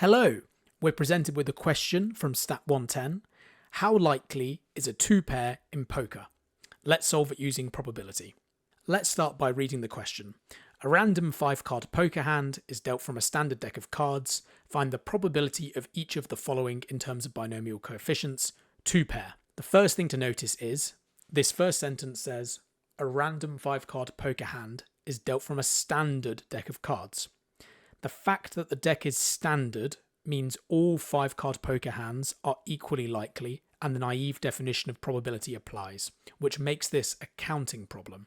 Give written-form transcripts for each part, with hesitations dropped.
Hello, we're presented with a question from Stat 110. How likely is a 2-pair in poker? Let's solve it using probability. Let's start by reading the question. A random 5-card poker hand is dealt from a standard deck of cards. Find the probability of each of the following in terms of binomial coefficients. 2-pair. The first thing to notice is this first sentence says a random 5-card poker hand is dealt from a standard deck of cards. The fact that the deck is standard means all 5-card poker hands are equally likely, and the naive definition of probability applies, which makes this a counting problem.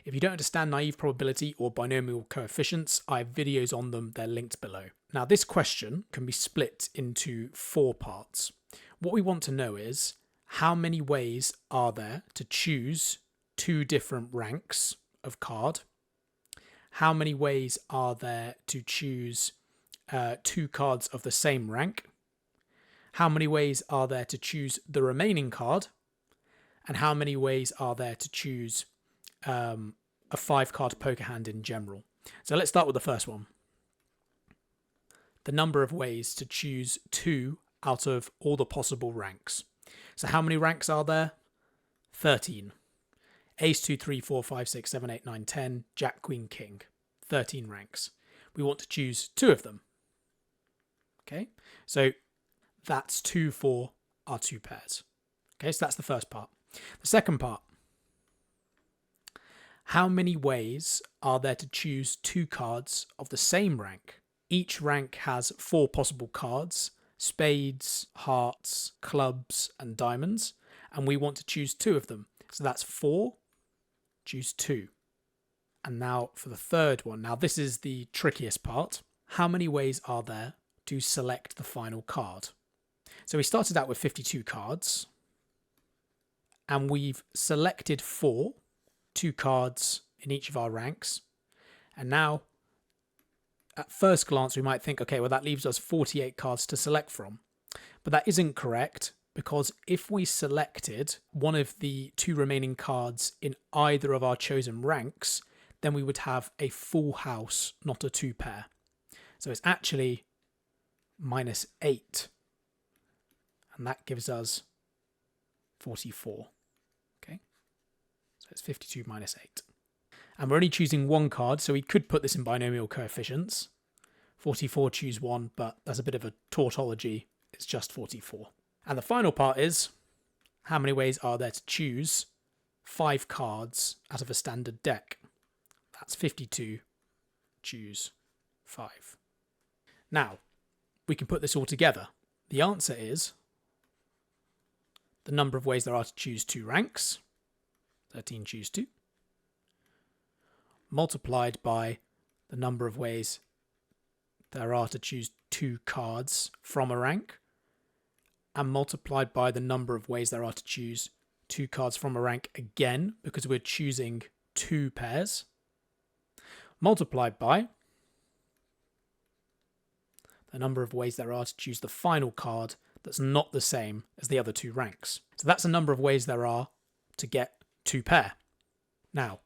If you don't understand naive probability or binomial coefficients, I have videos on them, they're linked below. Now this question can be split into 4 parts. What we want to know is how many ways are there to choose 2 different ranks of card? How many ways are there to choose 2 cards of the same rank? How many ways are there to choose the remaining card? And how many ways are there to choose a 5-card poker hand in general? So let's start with the first one. The number of ways to choose 2 out of all the possible ranks. So how many ranks are there? 13. Ace, 2, 3, 4, 5, 6, 7, 8, 9, 10, Jack, Queen, King. 13 ranks. We want to choose 2 of them. Okay, so that's 2 for our 2 pairs. Okay, so that's the first part. The second part. How many ways are there to choose 2 cards of the same rank? Each rank has 4 possible cards: spades, hearts, clubs, and diamonds. And we want to choose 2 of them. So that's 4. Choose 2. And now for the third one. Now this is the trickiest part. How many ways are there to select the final card? So we started out with 52 cards. And we've selected 4, 2 cards in each of our ranks. And now, at first glance, we might think, okay, well, that leaves us 48 cards to select from. But that isn't correct, because if we selected one of the 2 remaining cards in either of our chosen ranks, then we would have a full house, not a 2-pair. So it's actually -8. And that gives us 44. Okay, so it's 52 minus 8. And we're only choosing 1 card, so we could put this in binomial coefficients. 44 choose 1, but that's a bit of a tautology. It's just 44. And the final part is, how many ways are there to choose 5 cards out of a standard deck? That's 52. Choose 5. Now, we can put this all together. The answer is the number of ways there are to choose 2 ranks, 13 choose 2, multiplied by the number of ways there are to choose 2 cards from a rank, and multiplied by the number of ways there are to choose 2 cards from a rank again, because we're choosing 2 pairs, multiplied by the number of ways there are to choose the final card that's not the same as the other 2 ranks. So that's the number of ways there are to get 2 pair. Now,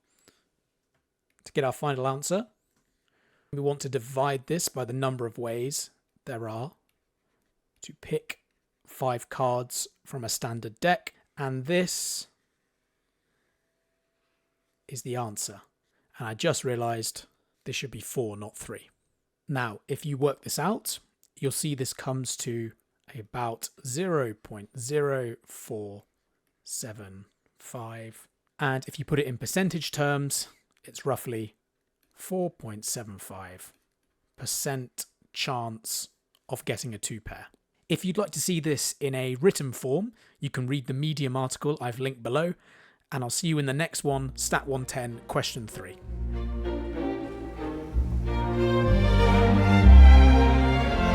to get our final answer, we want to divide this by the number of ways there are to pick 5 cards from a standard deck, and this is the answer. And I just realized this should be 4, not 3. Now, if you work this out, you'll see this comes to about 0.0475. And if you put it in percentage terms, it's roughly 4.75% chance of getting a 2-pair. If you'd like to see this in a written form, you can read the Medium article I've linked below, and I'll see you in the next one, Stat 110, question 3.